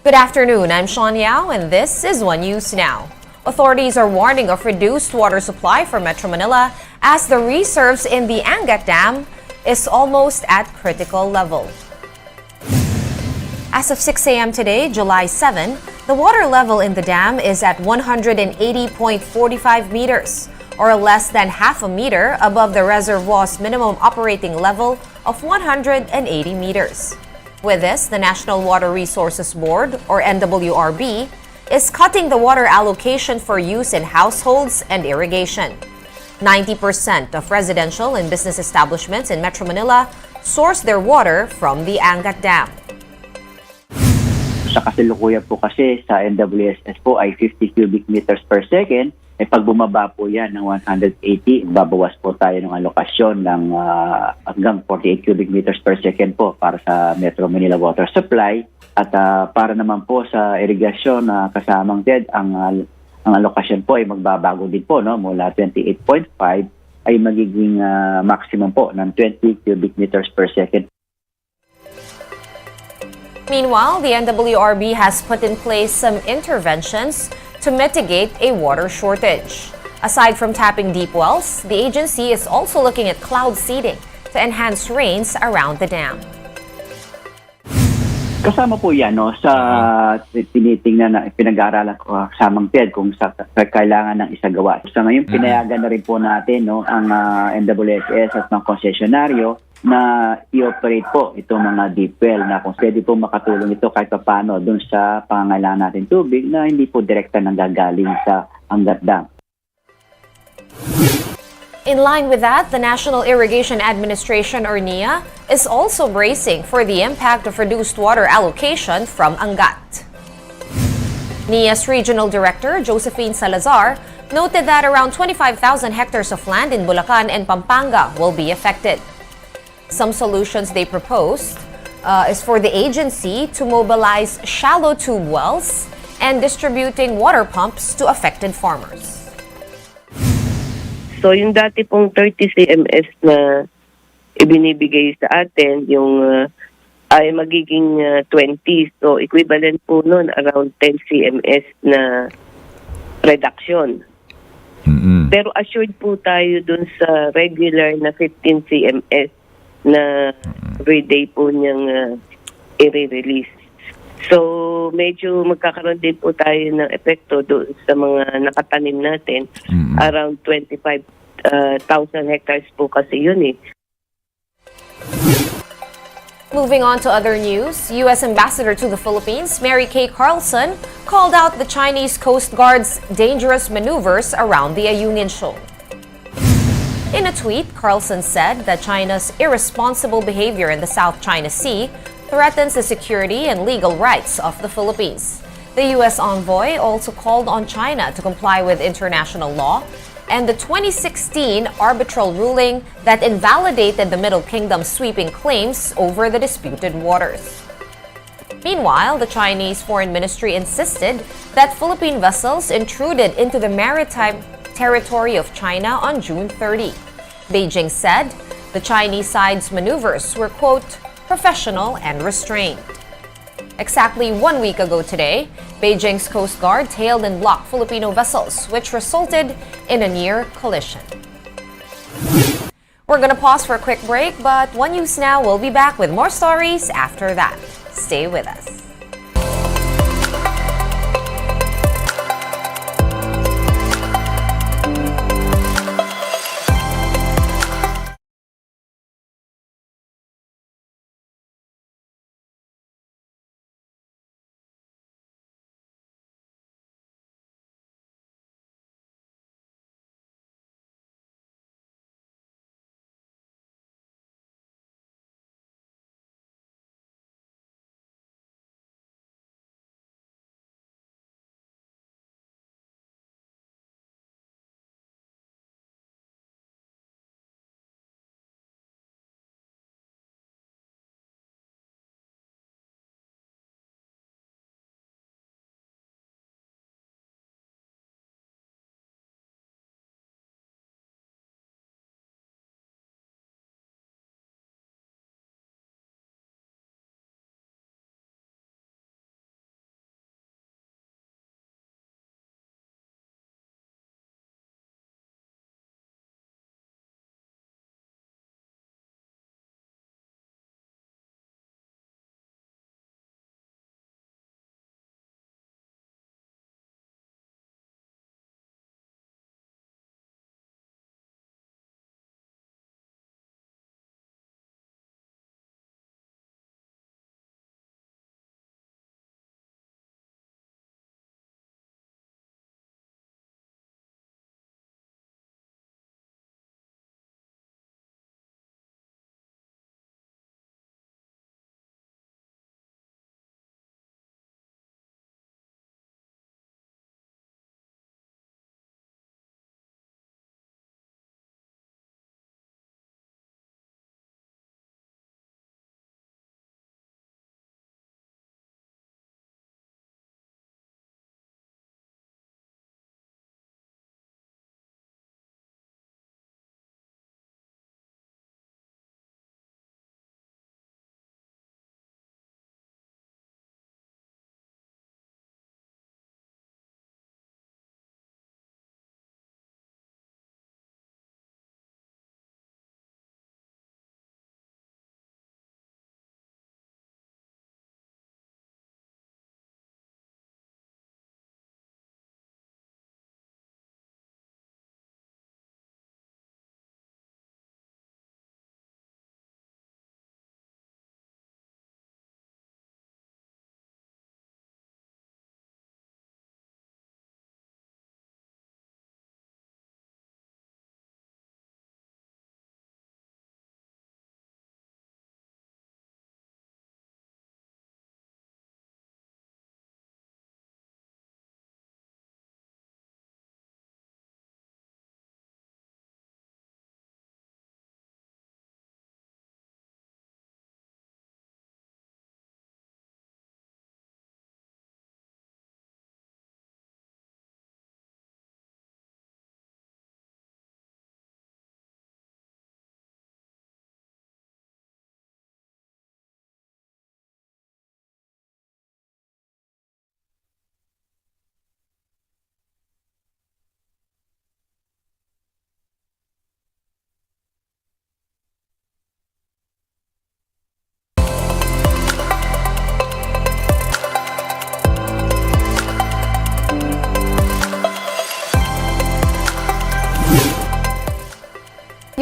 Good afternoon, I'm Sean Yao and this is One News Now. Authorities are warning of reduced water supply for Metro Manila as the reserves in the Angat Dam is almost at critical level. As of 6 a.m. today, July 7, the water level in the dam is at 180.45 meters, or less than half a meter above the reservoir's minimum operating level of 180 meters. With this, the National Water Resources Board, or NWRB, is cutting the water allocation for use in households and irrigation. 90% of residential and business establishments in Metro Manila source their water from the Angat Dam. Sa kasalukuyan po kasi sa NWSS po ay 50 cubic meters per second. Pag bumaba po yan ng 180, babawas po tayo ng alokasyon ng hanggang 48 cubic meters per second po para sa Metro Manila water supply. At para naman po sa irigasyon na kasamang TED, ang alokasyon po ay magbabago din po, no? Mula 28.5 ay magiging maximum po ng 20 cubic meters per second. Meanwhile, the NWRB has put in place some interventions to mitigate a water shortage. Aside from tapping deep wells, the agency is also looking at cloud seeding to enhance rains around the dam. Kasama po yan, no, sa tinitingnan na pinag-aaralan ko kasamang TED kung sa kailangan ng isagawa. Sa ngayon, pinayagan na rin po natin, no, ang NWSS at ng konsesyonaryo na i-operate po itong mga deep well na kung pwede po makatulong ito kahit paano dun sa pangangailangan natin tubig na hindi po direkta nanggagaling sa Angat Dam. In line with that, the National Irrigation Administration, or NIA, is also bracing for the impact of reduced water allocation from Angat. NIA's Regional Director, Josephine Salazar, noted that around 25,000 hectares of land in Bulacan and Pampanga will be affected. Some solutions they proposed is for the agency to mobilize shallow tube wells and distributing water pumps to affected farmers. So yung dati pong 30 CMS na ibinibigay sa atin, yung ay magiging 20. So equivalent po nun around 10 CMS na reduction. Pero assured po tayo dun sa regular na 15 CMS na everyday po niyang i-release. So, medyo magkakaroon din po tayo ng epekto doon sa mga nakatanim natin. Around 25,000 hectares po kasi yun eh. Moving on to other news, U.S. Ambassador to the Philippines, Mary Kay Carlson, called out the Chinese Coast Guard's dangerous maneuvers around the Ayungin Shoal. In a tweet, Carlson said that China's irresponsible behavior in the South China Sea threatens the security and legal rights of the Philippines. The U.S. envoy also called on China to comply with international law and the 2016 arbitral ruling that invalidated the Middle Kingdom's sweeping claims over the disputed waters. Meanwhile, the Chinese Foreign Ministry insisted that Philippine vessels intruded into the maritime territory of China on June 30. Beijing said the Chinese side's maneuvers were, quote, professional and restrained. Exactly 1 week ago today, Beijing's Coast Guard tailed and blocked Filipino vessels, which resulted in a near collision. We're gonna pause for a quick break, but One News Now will be back with more stories after that. Stay with us.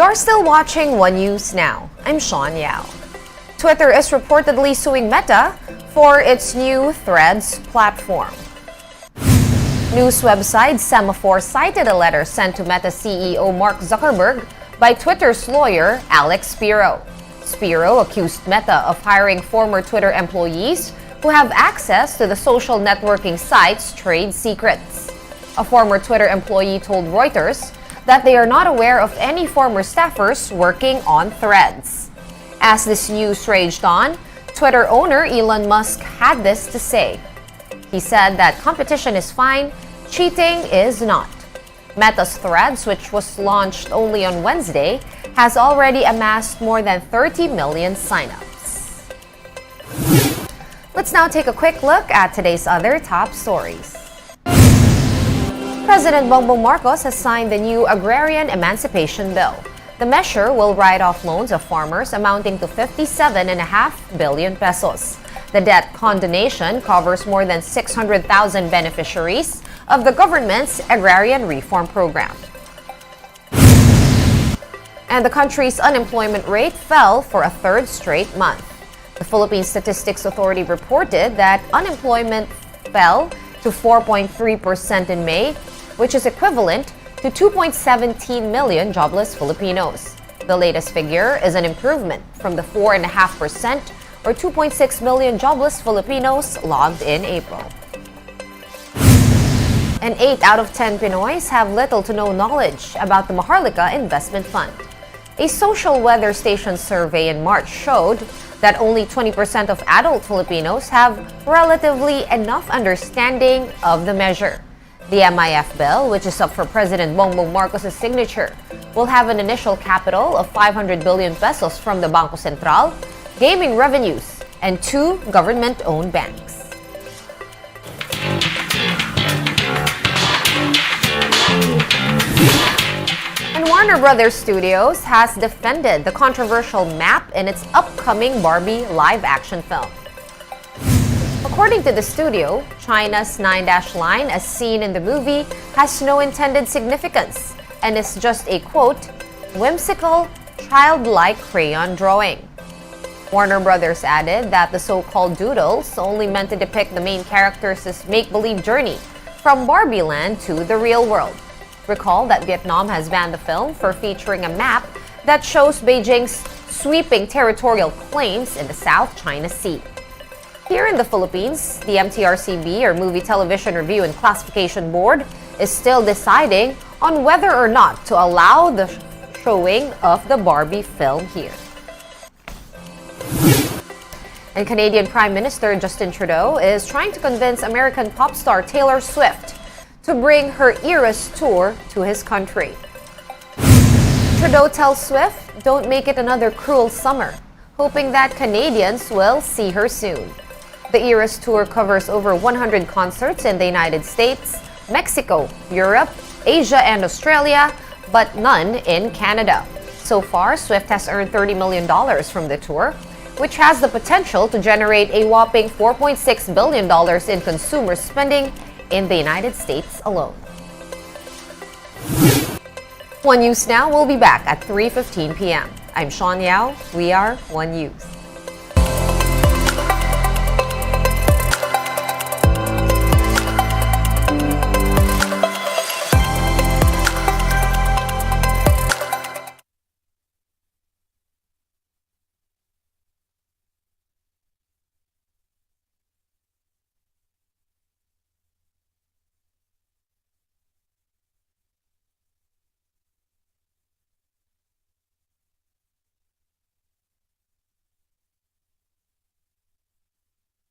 You're still watching One News Now. I'm Sean Yao. Twitter is reportedly suing Meta for its new Threads platform. News website Semaphore cited a letter sent to Meta CEO Mark Zuckerberg by Twitter's lawyer Alex Spiro. Spiro accused Meta of hiring former Twitter employees who have access to the social networking site's trade secrets. A former Twitter employee told Reuters that they are not aware of any former staffers working on Threads. As this news raged on, Twitter owner Elon Musk had this to say. He said that competition is fine, cheating is not. Meta's Threads, which was launched only on Wednesday, has already amassed more than 30 million signups. Let's now take a quick look at today's other top stories. President Bongbong Marcos has signed the new Agrarian Emancipation Bill. The measure will write off loans of farmers amounting to 57.5 billion pesos. The debt condonation covers more than 600,000 beneficiaries of the government's agrarian reform program. And the country's unemployment rate fell for a third straight month. The Philippine Statistics Authority reported that unemployment fell to 4.3% in May, which is equivalent to 2.17 million jobless Filipinos. The latest figure is an improvement from the 4.5% or 2.6 million jobless Filipinos logged in April. And 8 out of 10 Pinoys have little to no knowledge about the Maharlika Investment Fund. A social weather station survey in March showed that only 20% of adult Filipinos have relatively enough understanding of the measure. The MIF bill, which is up for President Bongbong Marcos' signature, will have an initial capital of 500 billion pesos from the Bangko Sentral, gaming revenues, and 2 government-owned banks. And Warner Brothers Studios has defended the controversial map in its upcoming Barbie live-action film. According to the studio, China's 9-dash line as seen in the movie has no intended significance and is just a, quote, whimsical, childlike crayon drawing. Warner Brothers added that the so-called doodles only meant to depict the main characters' make-believe journey from Barbie Land to the real world. Recall that Vietnam has banned the film for featuring a map that shows Beijing's sweeping territorial claims in the South China Sea. Here in the Philippines, the MTRCB, or Movie Television Review and Classification Board, is still deciding on whether or not to allow the showing of the Barbie film here. And Canadian Prime Minister Justin Trudeau is trying to convince American pop star Taylor Swift to bring her Eras tour to his country. Trudeau tells Swift, "Don't make it another cruel summer," hoping that Canadians will see her soon. The Eras tour covers over 100 concerts in the United States, Mexico, Europe, Asia, and Australia, but none in Canada. So far, Swift has earned $30 million from the tour, which has the potential to generate a whopping $4.6 billion in consumer spending in the United States alone. One News Now will be back at 3:15 p.m. I'm Sean Yao. We are One News.